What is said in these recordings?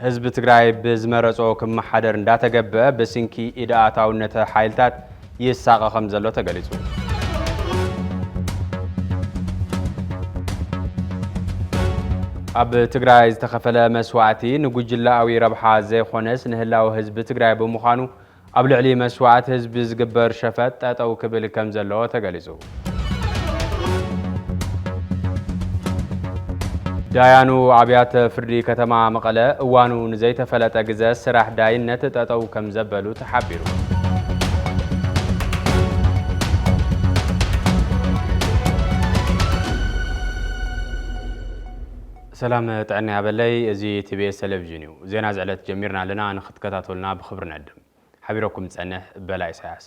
ህዝብ ትግራይ ብዝመረጾ ክመሓደር እንዳተገበ በስንኪ ኢዳአታውነት ሓይልታት ይሳቀ ከም ዘሎ ተገሊጹ። ኣብ ትግራይ ዝተኸፈለ መስዋዕቲ ንጉጅላዊ ረብሓ ዘይኾነስ ንህላው ህዝቢ ትግራይ ብምዃኑ ኣብ ልዕሊ መስዋዕት ህዝቢ ዝግበር ሸፈጥ ጠጠው ክብል ከም ዘለዎ ተገሊጹ። ዳያኑ ኣብያተ ፍርዲ ከተማ መቐለ እዋኑ ንዘይተፈለጠ ግዜ ስራሕ ዳይነት ጠጠው ከም ዘበሉ ተሓቢሩ። ሰላም ጥዕና ያበለይ እዚ ቲቢኤስ ቴሌቪዥን እዩ። ዜና ዝዕለት ጀሚርና ኣለና ንኽትከታተሉና ብኽብሪ ነድም ሓቢረኩም ፀንሕ በላይ ሳያስ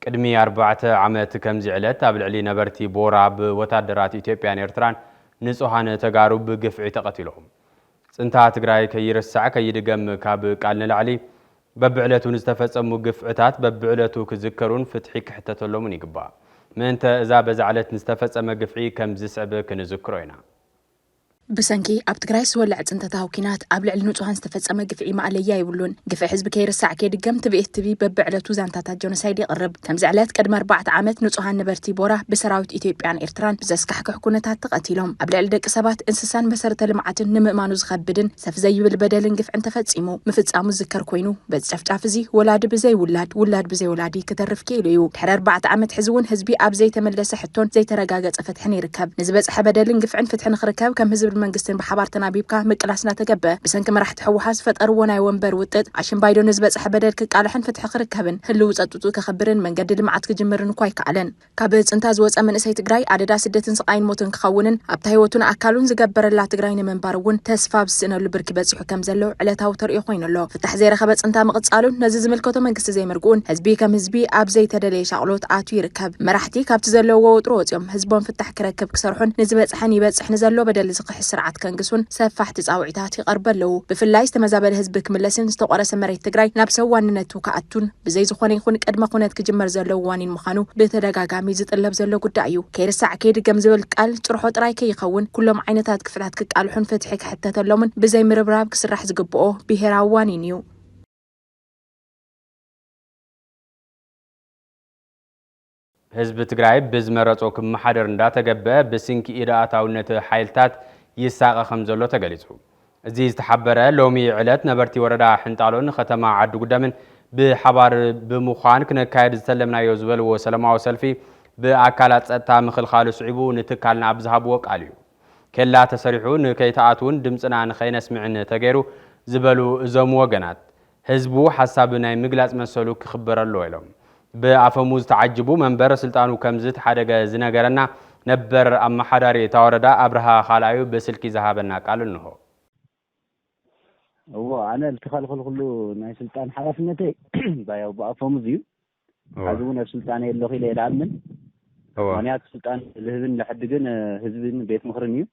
ቅድሚ 4 ዓመት ከምዚ ዕለት ኣብ ልዕሊ ነበርቲ ቦራ ብወታደራት ኢትዮጵያን ኤርትራን ንጹሃን ተጋሩ ብግፍዒ ተቐቲሎም ጽንታ ትግራይ ከይርስዕ ከይድገም ካብ ቃል ንላዕሊ በብዕለቱ ዝተፈጸሙ ግፍዕታት በብዕለቱ ክዝከሩን ፍትሒ ክሕተተሎምን ይግባእ። ምእንተ እዛ በዛ ዕለት ዝተፈጸመ ግፍዒ ከም ዝስዕብ ክንዝክሮ ኢና። بسنكي ኣብ ትግራይ ዝወልዕ ጽንተታዊ ኩናት ኣብ ልዕሊ ንጹሃን ዝተፈጸመ ግፍዒ ማዕለያ ይብሉን ግፍዒ ህዝቢ ከይርስዕ ከይድገም ትብኢት ትቢ በብዕለቱ ዛንታታት ጆኖሳይድ ይቕርብ ከምዚ ዕለት ቅድሚ 4 ዓመት ንጹሃን ነበርቲ ቦራ ብሰራዊት ኢትዮጵያን ኤርትራን ብዘስካሕክሕ ኩነታት ተቐቲሎም ኣብ ልዕሊ ደቂ ሰባት እንስሳን መሰረተ ልምዓትን ንምእማኑ ዝኸብድን ሰፍ ዘይብል በደልን ግፍዕን ተፈጺሙ ምፍጻሙ ዝከር ኮይኑ በዚ ጨፍጫፍ እዚ ወላዲ ብዘይ ውላድ ውላድ ብዘይ ወላዲ ክተርፍ ክኢሉ እዩ ድሕሪ 4 ዓመት ሕዚ እውን ህዝቢ ኣብ ዘይተመለሰ ሕቶን ዘይተረጋገጸ ፍትሕን ይርከብ ንዝበጽሐ በደልን ግፍዕን ፍትሕን ክርከብ ከም ህዝቢ መንግስትን ብሓባር ተናቢብካ ምቅላስና ተገበ ብሰንኪ መራሕቲ ሕወሓት ፈጠርዎ ናይ ወንበር ውጥጥ ኣሽምባይዶ ንዝበጽሐ በደል ክቃልሕን ፍትሒ ክርከብን ህልው ጸጥጡ ክኸብርን መንገዲ ልምዓት ክጅምርን እኳ ይከኣለን ካብ ጽንታ ዝወፀ መንእሰይ ትግራይ ኣደዳ ስደትን ስቃይን ሞትን ክኸውንን ኣብታ ህይወቱን ኣካሉን ዝገበረላ ትግራይ ንምንባር እውን ተስፋ ብዝስእነሉ ብርኪ በጽሑ ከም ዘሎ ዕለታዊ ተርእዮ ኮይኑሎ ፍታሕ ዘይረኸበ ጽንታ ምቕጻሉን ነዚ ዝምልከቶ መንግስቲ ዘይምርግኡን ህዝቢ ከም ህዝቢ ኣብ ዘይተደለየ ሻቅሎት ኣቱ ይርከብ መራሕቲ ካብቲ ዘለዎ ወጥሮ ወፅኦም ህዝቦም ፍታሕ ክረክብ ክሰርሑን ንዝበጽሐን ይበጽሕ ንዘሎ በደል ዝኽሕስ ስርዓት ከንግሱን ሰፋሕቲ ጻውዒታት ይቐርበለው ብፍላይ ዝተመዛበለ ህዝቢ ክምለስን ዝተቆረሰ መሬት ትግራይ ናብ ሰዋንነቱ ከኣቱን ብዘይ ዝኾነ ይኹን ቅድመ ኩነት ክጅመር ዘሎ ዋኒን ምዃኑ ብተደጋጋሚ ዝጥለብ ዘሎ ጉዳይ እዩ ከይርሳዕ ከይድገም ዝብል ቃል ጭርሖ ጥራይ ከይኸውን ኩሎም ዓይነታት ክፍላት ክቃልሑን ፍትሒ ክሕተተሎምን ብዘይ ምርብራብ ክስራሕ ዝግብኦ ብሄራዊ ዋኒን እዩ ህዝቢ ትግራይ ብዝመረጾ ክመሓደር እንዳተገበ ብስንኪ ኢዳአታውነት ሓይልታት ይሳቀ ከም ዘሎ ተገሊጹ። እዚ ዝተሓበረ ሎሚ ዕለት ነበርቲ ወረዳ ሕንጣሎን ከተማ ዓዲ ጉደምን ብሓባር ብምዃን ክነካየድ ዝተለምናዮ ዝበልዎ ሰላማዊ ሰልፊ ብኣካላት ጸጥታ ምኽልኻሉ ስዒቡ ንትካልና ኣብ ዝሃብዎ ቃል እዩ ኬላ ተሰሪሑ ንከይተኣትውን ድምፅና ንኸይነስምዕን ተገይሩ ዝበሉ እዞም ወገናት ህዝቡ ሓሳብ ናይ ምግላጽ መሰሉ ክኽበረሎ ኢሎም ብኣፈሙዝ ተዓጅቡ መንበር ስልጣኑ ከምዚ ተሓደገ ዝነገረና ነበር ኣመሓዳሪ ታወረዳ ኣብርሃ ኻልኣዩ በስልኪ ዝሃበና ቃል እንሆ ኣነ ልትኸልኸል ኩሉ ናይ ስልጣን ሓላፍነተይ ባያው ብኣፈሙዝ እዩ ሕዚ እውን ኣብ ስልጣን የለኹ ኢለ ይልኣምን ምክንያቱ ስልጣን ዝህብን ዝሕድግን ህዝብን ቤት ምኽርን እዩ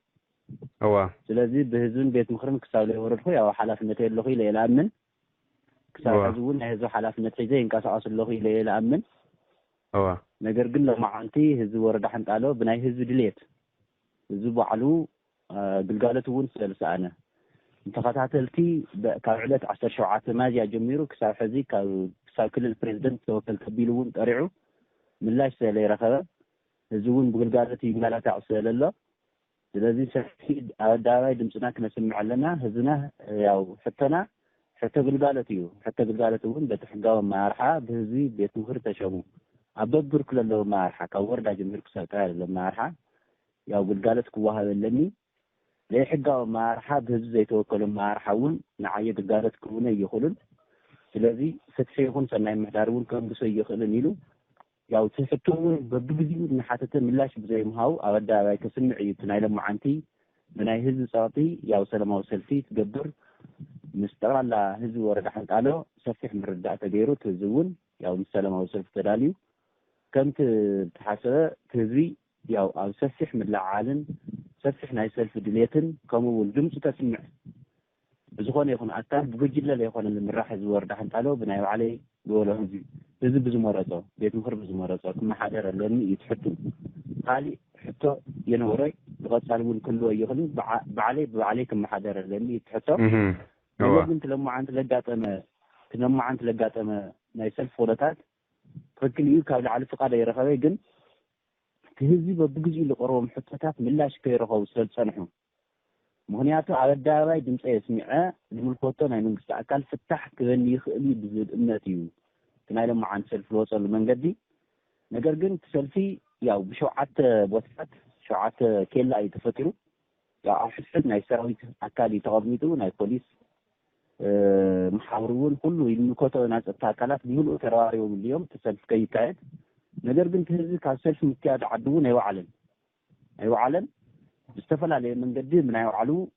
ስለዚ ብህዝብን ቤት ምኽርን ክሳብ ዘይወረድኩ ያው ሓላፍነተይ የለኹ ኢለ ይልኣምን ክሳብ ሕዚ እውን ናይ ህዝቢ ሓላፍነት ሒዘ ይንቀሳቐሱ ኣለኹ ኢለ ይልኣምን ነገር ግን ለማዓንቲ ህዝቢ ወረዳ ሕንጣሎ ብናይ ህዝቢ ድሌት ህዝቢ ባዕሉ ግልጋሎት እውን ስለልሰኣነ ተኸታተልቲ ካብ ዕለት 17 ማዝያ ጀሚሩ ክሳብ ሕዚ ክሳብ ክልል ፕሬዝደንት ተወከል ከቢሉ እውን ጠሪዑ ምላሽ ስለይረኸበ ህዝቢ እውን ብግልጋሎት ይመላታዕ ስለዘሎ ስለዚ ሰፊ ኣደባባይ ድምፅና ክነስምዕ ኣለና ህዝብና ያው ሕቶና ሕቶ ግልጋሎት እዩ ሕቶ ግልጋሎት እውን በቲ ሕጋዊ ኣመራርሓ ብህዝቢ ቤት ምኽሪ ተሸሙ ኣብ በብር ክለለዎ ኣመራርሓ ካብ ወረዳ ጀሚሩ ክሳብ ቀበሌ ኣመራርሓ ያው ግልጋሎት ክወሃበለኒ ዘይሕጋዊ ኣመራርሓ ብህዝቢ ዘይተወከሉ ኣመራርሓ እውን ንዓየ ግልጋሎት ክህቡነ ይኽእሉን ስለዚ ፍትሒ ይኹን ሰናይ ምሕዳር እውን ከንግሶ ይኽእልን ኢሉ ያው ትሕቶ እውን በብግዚኡ ንሓተተ ምላሽ ብዘይምሃቡ ኣብ ኣደባባይ ከስምዕ እዩ ናይ ሎማዓንቲ ብናይ ህዝቢ ፀቕጢ ያው ሰላማዊ ሰልፊ ትገብር ምስ ጠቕላላ ህዝቢ ወረዳ ሕንጣሎ ሰፊሕ ምርዳእ ተገይሩ ህዝቢ እውን ያው ምስ ሰላማዊ ሰልፊ ተዳልዩ ከምቲ ተሓሰበ ህዝቢ ያው ኣብ ሰፊሕ ምልዓልን ሰፊሕ ናይ ሰልፊ ድሌትን ከምኡ እውን ድምፁ ተስምዕ ብዝኾነ ይኹን ኣካል ብጉጅለ ዘይኮነ ዝምራሕ ህዝቢ ወረዳ ሕንጣሎ ብናይ ባዕለይ ዝበሎ ህዝቢ ብዝመረፆ ቤት ምኽሪ ብዝመረፆ ክመሓደር ኣለኒ እዩ ትሕቱ ካሊእ ሕቶ የነበሮይ ብቐፃሊ እውን ክህልዎ ይኽእልን ብባዕለይ ክመሓደር ኣለኒ እዩ ትሕቶ لكن تلمع عن تلقاتما نايسل فولتات تفكر يكاب على فقاد يرخبي جن تهزي ببجزء لقروم حتتات ملاش كيرخو سل صنحو مهنياته على الداوي دمص يسمعه لملكوته ناي منغست اكل فتح كبني يخلي بزد امنتيو تناي لما عن سلف الوصل المنجدي ነገር ግን ሰልፊ ያው በሸውዓተ ቦታት ሸውዓተ ኬላ አይተፈጥሩ ያው አፍስት ናይ ሰራዊት አካል ይተቀምጡ ናይ ፖሊስ محاورون كله ينكتوا ناس التاكلات بيقولوا تراويهم اليوم تسلف كي كايد نقدر قلت هذي كاسلف مكياد عدون أيوة علن استفل عليه من قديم من أيوة علو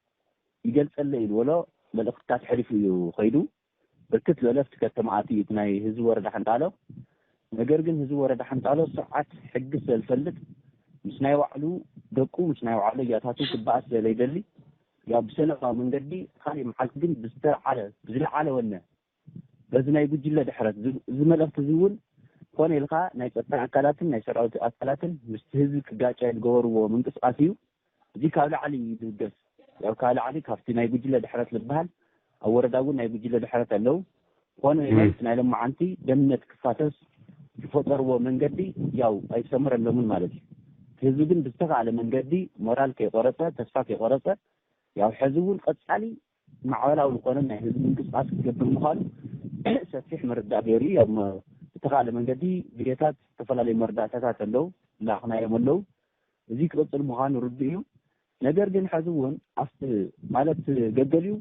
يجلس الليل ولا بالاختات حرف يخيدو بركت له لفت كتمعاتي تناي هزور ده حنتعله نقدر قلت هزور ده حنتعله ساعات حق الفلت مش نايو علو دقو مش نايو علو ياتاتو كباس زي يدلي يا بسنة من قدي خالي محاسبين بستر على بزرع على ونا لازم يقول جل دحرت زملاء تزول كون يلقى نايتقطع أكلاتن نايسرعوا أكلاتن مستهزك قاعد الجور ومنقص قاسيو ذيك على علي يدرس لو كان علي كافتي نايقول جل دحرت لبهال أو ورداون نايقول جل دحرت اللو كون يلقى نايلم عنتي دمنت كفاتس يفطر ومن قدي ياو أي سمر اللهم مالتي تهزوجن بستر على من قدي مورال كي قرصة تسفاك قرصة ያው حزبون قصالي معولاው ልቆነና ህዝብ እንቅስቃሴ ገብር መሃል ሰፊሕ መርዳእ ገይሩ ያው ተኻለ መንገዲ ግዴታት ተፈላለዩ መርዳእታት አለው ላኽና የመለው እዚ ክቅፅል መሃኑ ርድኡ ነገር ግን حزبون አፍት ማለት ገገሊው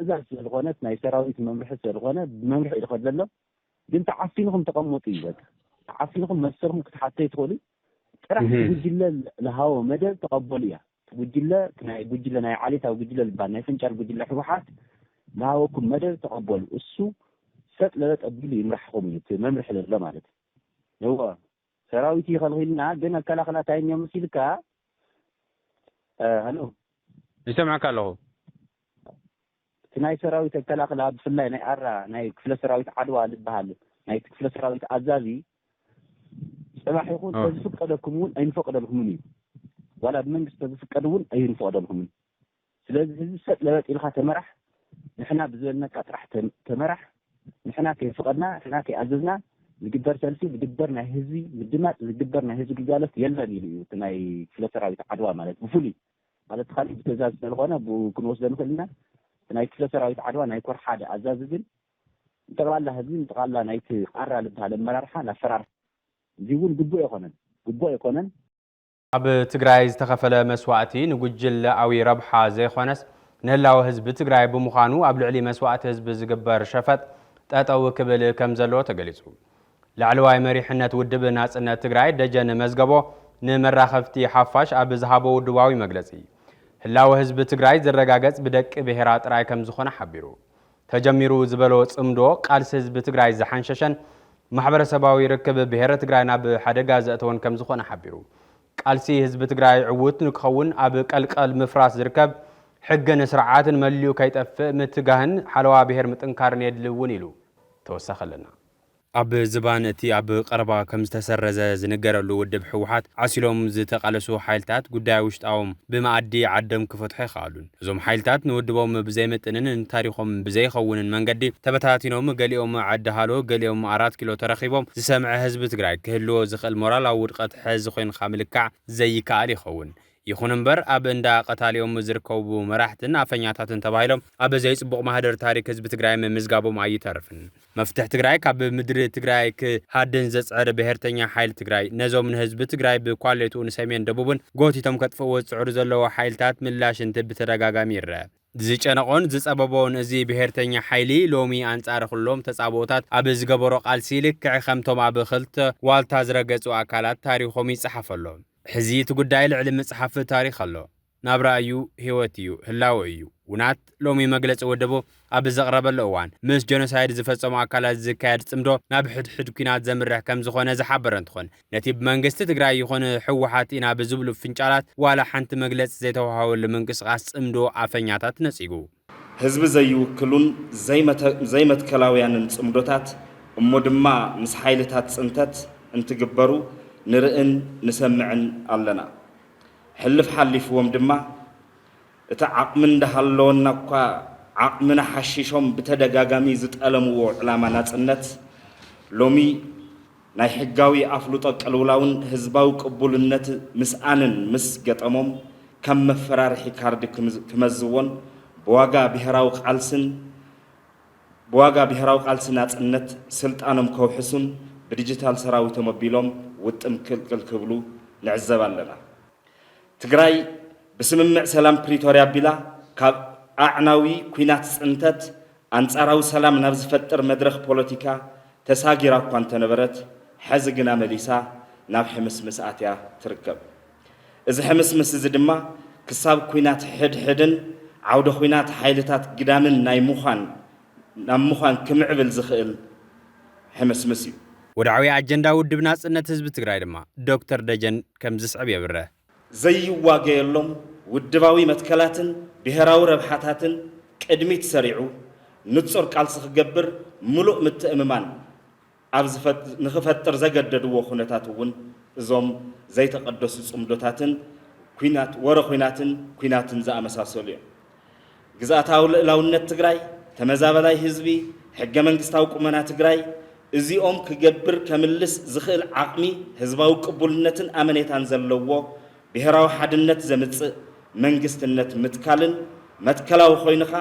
እዛ ስለሆነት ናይ ሰራዊት መምርሕ ስለሆነ መምርሕ ይደኸደለ ግን ተዓፊንኩም ተቀመጡ ይበቃ ተዓፊንኩም መስርኩም ክትሓተይ ትኸሉ ጥራሕ ጉጅለ ለሃው መደብ ተቀበሉ ያ وجلة كنا وجلة ناي علي تا وجلة البان ناي فنجر وجلة حوحات لا هو كم مدى تقبل السو ست لا تقبل يمرحهم يتمرح لله مالت هو سراويتي خلقنا بين كلا تاين يوم سيلكا هلو يسمعك له ناي سراويت كلا بفلا ناي ارا ناي كفل سراويت عدوى لبهال ناي كفل سراويت عزازي سمح يقول تفقدكمون اين فقدكموني ولا بمنجست تفكرون أي نفقدهم ስለዚህ ሰጥ ለበጥ ኢልኻ ተመራሕ ንሕና ብዝበልና ቃጥራሕ ተመራሕ ንሕና ከይፍቀድና ንሕና ከይኣዘዝና ዝግበር ሰልፊ ዝግበር ናይ ህዝቢ ምድማፅ ዝግበር ናይ ህዝቢ ግልጋሎት የለን ኢሉ እዩ እቲ ናይ ክፍለ ሰራዊት ዓድዋ ማለት ብፍሉይ ማለት ካሊእ ትእዛዝ ስለዝኾነ ክንወስዶ ንኽእልና እቲ ናይ ክፍለ ሰራዊት ዓድዋ ናይ ኮር ሓደ ኣዛዚ ግን ጠቕላላ ህዝቢ ጠቕላላ ናይቲ ቃራ ዝበሃል ኣመራርሓ ናፈራርሓ እዚ እውን ግቡእ ኣይኮነን ኣብ ትግራይ ዝተኸፈለ መስዋዕቲ ንጉጅለኣዊ ረብሓ ዘይኾነስ ንህላዊ ህዝቢ ትግራይ ብምዃኑ ኣብ ልዕሊ መስዋዕቲ ህዝቢ ዝግበር ሸፈጥ ጠጠው ክብል ከም ዘለዎ ተገሊጹ። ላዕለዋይ መሪሕነት ውድብ ናጽነት ትግራይ ደጀን መዝገቦ ንመራኸብቲ ሓፋሽ ኣብ ዝሃቦ ውድባዊ መግለጺ ህላዊ ህዝቢ ትግራይ ዝረጋገጽ ብደቂ ብሔራ ጥራይ ከም ዝኾነ ሓቢሩ ተጀሚሩ ዝበሎ ጽምዶ ቃልሲ ህዝቢ ትግራይ ዝሓንሸሸን ማሕበረሰባዊ ርክብ ብሔረ ትግራይ ናብ ሓደጋ ዘእተወን ከም ዝኾነ ሓቢሩ ቃልሲ ህዝቢ ትግራይ ዕውት ንክኸውን ኣብ ቀልቀል ምፍራስ ዝርከብ ሕግን ስርዓትን መሊኡ ከይጠፍእ ምትጋህን ሓለዋ ብሔር ምጥንካርን የድልውን ኢሉ ተወሰኸለና ኣብ ዝባን እቲ ኣብ ቀረባ ከም ዝተሰረዘ ዝነገረሉ ውድብ ሕወሓት ዓሲሎም ዝተቃለሱ ሓይልታት ጉዳይ ውሽጣዎም ብማዕዲ ዓደም ክፈትሑ ይኽእሉን እዞም ሓይልታት ንውድቦም ብዘይምጥንን ታሪኾም ብዘይኸውንን መንገዲ ተበታቲኖም ገሊኦም ዓዲ ሃሎ ገሊኦም 4 ኪሎ ተረኺቦም ዝሰምዐ ህዝቢ ትግራይ ክህልዎ ዝኽእል ሞራላዊ ውድቀት ሕዚ ኮይንካ ምልካዕ ዘይከኣል ይኸውን ይኹን እምበር ኣብ እንዳ ቀታሊኦም ዝርከቡ መራሕትን ኣፈኛታትን ተባሂሎም ኣብ ዘይጽቡቕ ማህደር ታሪክ ህዝቢ ትግራይ ምዝጋቦም ኣይተርፍን መፍትሕ ትግራይ ካብ ምድሪ ትግራይ ክሃድን ዘጽዕር ብሔርተኛ ሓይል ትግራይ ነዞም ንህዝቢ ትግራይ ብኳሌቱ ንሰሜን ደቡብን ጎቲቶም ከጥፍእዎ ዝጽዕሩ ዘለዎ ሓይልታት ምላሽ እንትብ ተደጋጋሚ ይርአ ዝጨነቆን ዝጸበቦን እዚ ብሔርተኛ ሓይሊ ሎሚ አንጻር ኩሎም ተጻቦታት ኣብ ዝገበሮ ቃልሲ ልክዕ ከምቶም ኣብ ክልተ ዋልታ ዝረገጹ ኣካላት ታሪኾም ይጽሓፈሎም ሕዚ እቲ ጉዳይ ልዕሊ መጽሓፍ ታሪኽ ኣሎ ናብራ እዩ ህይወት እዩ ህላዊ እዩ ውናት ሎሚ መግለጺ ወደቦ ኣብ ዘቕረበሉ እዋን ምስ ጀኖሳይድ ዝፈጸሙ ኣካላት ዝካየድ ጽምዶ ናብ ሕድሕድ ኩናት ዘምርሕ ከም ዝኾነ ዝሓበረ እንትኾን ነቲ ብመንግስቲ ትግራይ ይኹን ሕወሓት ኢና ብዝብሉ ፍንጫላት ዋላ ሓንቲ መግለጺ ዘይተዋሃበሉ ምንቅስቓስ ጽምዶ ኣፈኛታት ነጺጉ ህዝቢ ዘይውክሉን ዘይመትከላውያንን ጽምዶታት እሞ ድማ ምስ ሓይልታት ጽንተት እንትግበሩ ንርእን ንሰምዕን ኣለና ሕልፍ ሓሊፍዎም ድማ እቲ ዓቕሚ እንዳሃለወና እኳ عقمنا حشيشهم بتدقاقامي زت ألمو علامة ناتنت لومي ناي حقاوي أفلوطك الولاون هزباو قبول النت مسآنن مس قطمهم كم مفرار حكارد كمزوون بواقع بهراو قالسن ناتنت سلطانم كوحسون بديجيتال سراوي تمبيلهم وتم كل كبلو نعزب لنا تقراي بسممع سلام بريتوريا بلا كاب أعناوي كوينات سنتت أنصاراو سلام نبز فتر مدرخ بوليتيكا تساقيرا كوانت نبرت حزقنا مليسا ناب حمس مساتيا تركب إذا حمس زدما كساب كوينات حدن عود كوينات حيلتات قدامن نايموخان كمعبل زخيل حمس مسيو ودعوي أجندا ودبناس إن تثبت تقرأي دما دكتور دجن كم زسعب يبره زي واقع اللهم ودباوي متكلاتن بهراو ربحاتاتن كأدميت سريعو نتصور كالسخ جبر ملؤ متأممان عبزفت نخفتر زجدد وخناتاتون زوم زي تقدس صمدوتاتن كوينات ورا كويناتن زا مساسوليا جزاتاو لونت تقرأي تمزابلاي حزبي حق منجستاو قمنا تقرأي እዚኦም ክገብር ከምልስ ዝኽእል ዓቕሚ ህዝባዊ ቅቡልነትን ኣመኔታን ዘለዎ ብሔራዊ ሓድነት ዘምጽእ መንግስትነት ምትካልን መትከላዊ ኮይንኻ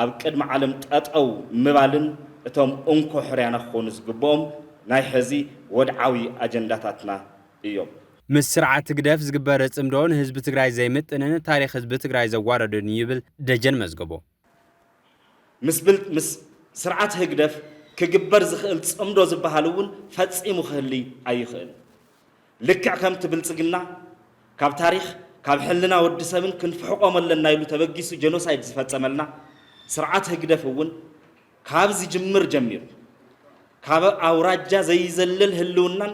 ኣብ ቅድሚ ዓለም ጠጠው ምባልን እቶም እንኮ ሕርያና ክኾኑ ዝግብኦም ናይ ሕዚ ወድዓዊ ኣጀንዳታትና እዮም ምስ ስርዓት ግደፍ ዝግበረ ጽምዶን ህዝቢ ትግራይ ዘይምጥንን ታሪኽ ህዝቢ ትግራይ ዘዋረድን ይብል ደጀን መዝገቦ ምስ ስርዓት ህግደፍ كجبر زخل صمدو زبهالون فتصيمو خلي أي خل لكع كم تبلصقنا كاب تاريخ كاب حلنا ود سبن كن فحقهم لنا يلو تبجيسو جنوسايد فتصملنا سرعات هجدفون كاب زي جمير كاب أوراجا زي زلل هلونن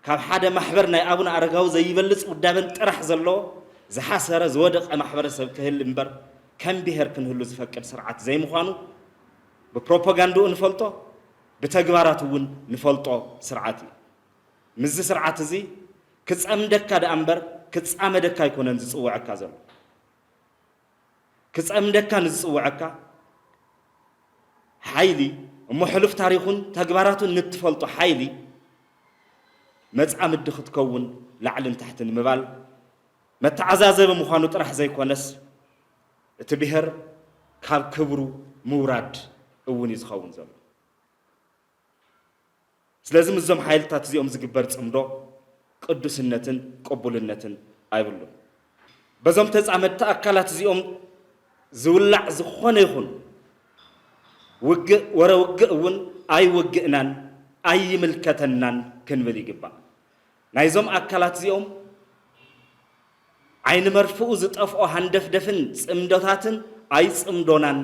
كاب حدا محبرنا أبونا أرجعو زي يبلص قدامن طرح زلو زحاسر زودق محبر سب كهل منبر كم بهر كن هلو زفكر سرعات زي مخانو ببروباغاندو نفلطو بتجباراتون نفلطو سرعاتي مز سرعات زي كتصام دكا دامبر كتصام دكا يكونن زصوعكا زلو كتصام دكا نزصوعكا حيلي محلف تاريخون تجباراتون نتفلطو حيلي مصام الدخت كون لعلن تحت المبال متعزازه بمخانو طرح زي كونس تبهر كاب كبرو موراد እውን ይዝኸውን ዘሎ ስለዚህ ምዞም ሓይልታት እዚኦም ዝግበር ጽምዶ ቅዱስነትን ቅቡልነትን አይብሉም በዞም ተጻመድቲ አካላት እዚኦም ዝውላዕ ዝኾነ ይኹን ውግእ ወረውግእ እውን ኣይወግእናን ኣይምልከተናን ክንብል ይግባእ ናይዞም አካላት እዚኦም ዓይኒ መርፍኡ ዝጠፍኦ ሃንደፍደፍን ጽምዶታትን ኣይጽምዶናን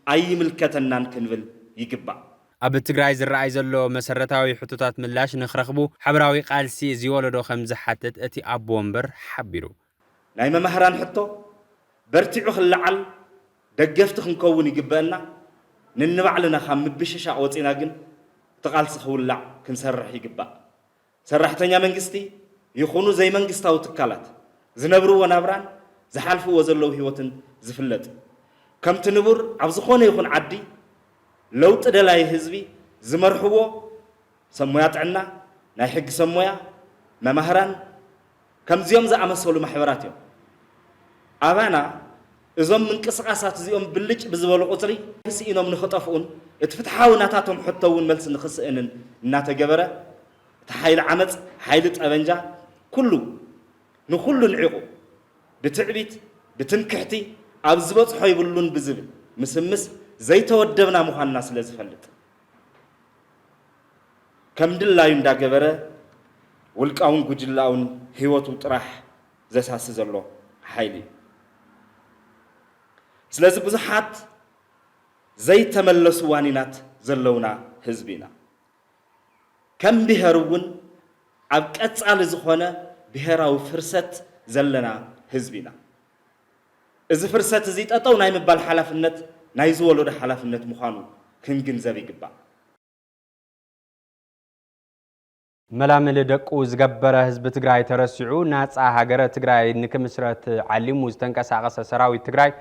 أي ملكتنا كنفل يجبا أب تجري زرعي زلو مسرتاوي حطوطات ملاش نخرخبو حبراوي قالسي زيولدو خمز حتت أتي أبومبر حبيرو نايما مهران حطو برتعو خلعل دقفتخ نكون يجبانا ننبعلنا خام بششا وطينا جن تقال سخولع كنسرح يجبا سرحتنيا منجستي يخونو زي منجستا وتكالات زنبرو ونبران زحالفو وزلو هيوتن زفلت كم تنبر عبزخونه يكون عدي لو تدلاي حزبي زمرحبو سمويات عنا نايحق سمويا ممهران كم زيوم زي امسولو محبراتيو ابانا اذا من قسقاسات زيوم بلج بزبلو قطري سينوم نخطفون اتفتحاو ناتاتهم حتىون ملس نخسئنن ناتا جبره تحايل عمص حايل طبنجا كله نخلو نعيقو بتعبيت بتنكحتي أبزبط حيبلون بزبل مسمس زي تودبنا مخانا سلز فلت كم دل لا يمدا جبره والكاون جلاون هيوتو طرح زي ساس زلو حيلي سلز بزحات زي تملسوا وانينات زلونا حزبنا كم بهرون أبقت على زخونة بهراو فرست زلنا حزبنا إذا فرصة تزيد أتو نايم بالحلفنت نايزولو ده حلفنت مخانو كن جنزبي جبا ملامل دقو زغبره حزب تግራይ ተረሲዑ ናጻ ሃገረ ትግራይ ንክምስረት ዓሊሙ ዝተንቀሳቀሰ ሰራዊት ትግራይ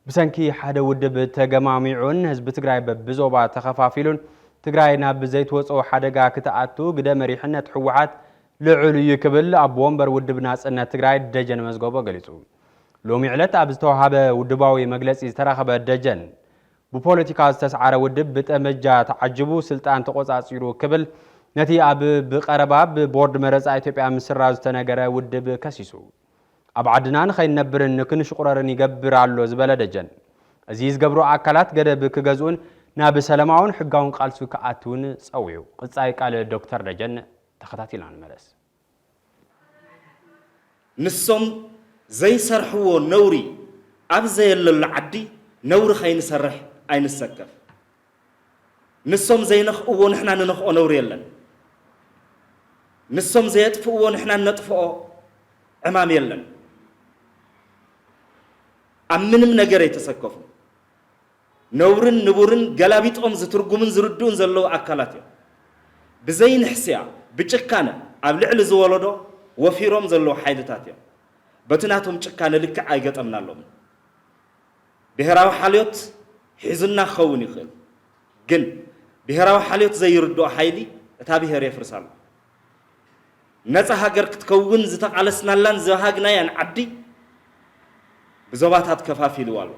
بسنكي حدا ودب تجمعون حزب تجري ببزوبا تخفافيلون تجري نابزيت وصو حدا كتأتو قدام ريحنا تحوعات لعلي كبل أبومبر ودب ناس أن تجري دجن مزجوبا قليتو لومي علت أبزتو هذا ودباوي مجلس يسترخب الدجن بpolitical تسعر ودب بتأمجا تعجبو سلطان تقص عصيرو كبل نتي أب بقرباب بورد مرز إثيوبيا مصر راز تناجرة ودب كسيسو أبعدنان خين نبرن نكن شقرارن يجبر على زبالة دجن عزيز جبرو أكلات جرب بكجزون ناب سلامون حقون قالسو كأتون سويو قصايق على الدكتور دجن تخطاتي لان مرس نسوم زي سرحو نوري أبزي العدي نور خين سرح أين السكف نسوم زي نخو نحنا نخو نوري لن نسوم زي يطفئو نحنا نطفئو أمام يلن أمنم نجار يتسكفون نورن نبورن جلابيت زترجمن زردون زلوا أكلاتهم بزين حسيا بتشكانة قبل زوالده وفيرهم زلوا حيدتاتهم بتناتهم تشكانة لك عايقت أمنا لهم بهراو حاليوت حزننا خوني خل جن بهراو حاليوت زي يردوا حيدي تابي هري فرسال نزه هاجر كتكون زتق على سنالان زهاجنا يعني عدي بزوباتات كفافي لوالو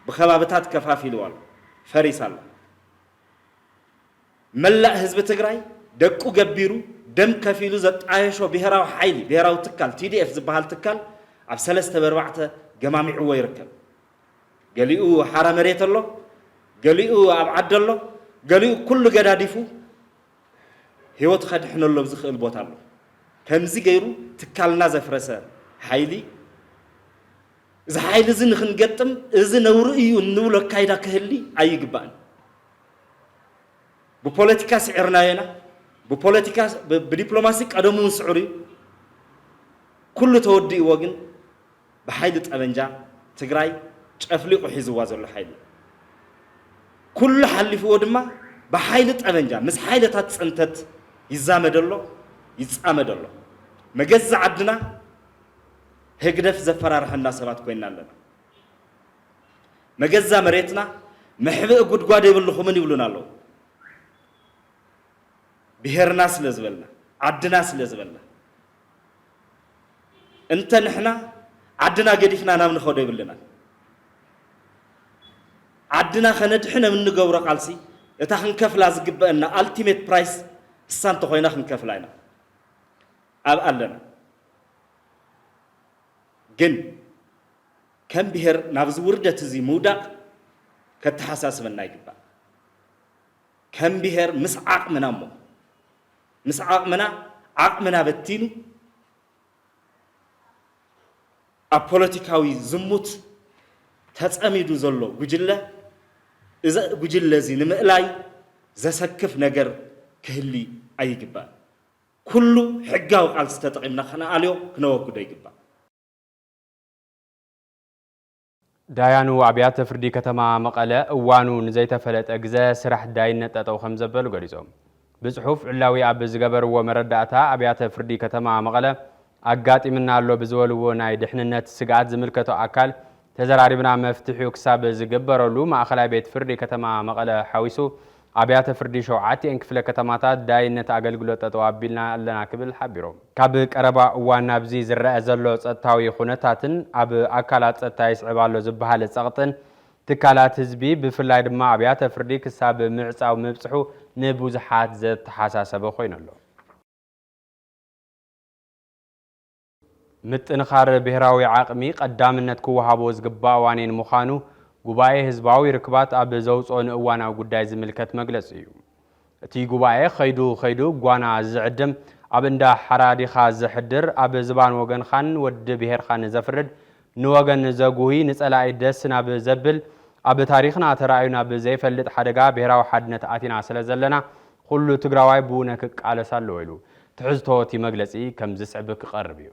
بخبابتات كفافي لوالو فريسال ملأ حزب تجري دقو جبيرو دم كفيلو زت عايشو بهراو حيلي بهراو تكال TDF زبهال تكال عب سلسة بربعته جمامع ويركب قاليو حرام ريت الله قاليو عبد الله قاليو كل جداديفو هيوت خد حنا الله بزخ البوت الله كمزي غيرو تكالنا زفرسه حيلي إذا حيلي زين خنقتم إذا نورئي ونولو كايدا كهلي أيقبان بpolitica سعرنا ينا بpolitica بدبلوماسي قدمون سعري كل تودي وجن بحيدة أبنجا تجراي تفلق حزوا زل حيل كل حل في ودما بحيدة أبنجا مس حيدة تسنتت يزامد الله يتأمد الله مجز عدنا هجدف زفرار حنا سبات كوينا لنا مجز مريتنا محبق قد قاد يبلو خمن يبلونا له بهر ناس لزبلنا عدنا ناس لزبلنا انت نحنا عدنا قديفنا نام نخود يبلنا عدنا خندحنا من نقورق علسي اتاخن كفلا زقبنا ultimate price السانتو خوينا خن كفلاينا ألنا جن كم بهر نابز وردة زي مودا كتحساس من نايجبا كم بهر مسعق منا مو مسعق منا عق منا بتينو أبوليتيكاوي زموت تسأميدو زلو بجلة إذا بجلة زي نمقلاي زسكف نجر كهلي أيجبا كله حجاو قال استطعمنا خنا عليو كنوكو دايجبا دايانو أبيات فردي كتما مقالة وانو نزيت فلت أجزاء سرح داينة أو خمسة بلو قريزهم بصحف علاوي أبز جبر ومرداتها أبيات فردي كتما مقالة أجات منا اللو بزولو ناي دحننت سقعد زملكتو أكل تزرعي بنا مفتوحي كساب زجبر لو مع خلا بيت فردي كتما مقالة حويسو أبيات فردي شوعاتي إنك فلا كتماتات داينة أقل قلت توابلنا لنا كبل حبيرو كابك أربع ونابزي زرع زلو تاوي خونتاتن أب أكلات تايس عبالو زبها لسقطن تكالات هزبي بفلايد ما أبيات فردي كساب معصا ومبصحو نبوزحات زت حساسة بخوين اللو متنخار بهراوي عاقمي قدامنت كوهابوز قبا وانين مخانو ጉባኤ ህዝባዊ ርክባት ኣብ ዘውጾን እዋናዊ ጉዳይ ዝምልከት መግለጽ እዩ እቲ ጉባኤ ኸይዱ ጓና ዝዕድም ኣብ እንዳ ሓራዲኻ ዝሕድር ኣብ ዝባን ወገንኻን ወዲ ብሄርኻን ዘፍርድ ንወገን ዘጉሂ ንጸላኢ ደስ ናብ ዘብል ኣብ ታሪኽና ተራእዩና ብዘይፈልጥ ሓደጋ ብሄራዊ ሓድነት ኣቲና ስለ ዘለና ኩሉ ትግራዋይ ብእውነ ክቃለስ ኣለዎ ኢሉ ትሕዝቶ እቲ መግለጺ ከም ዝስዕብ ክቐርብ እዩ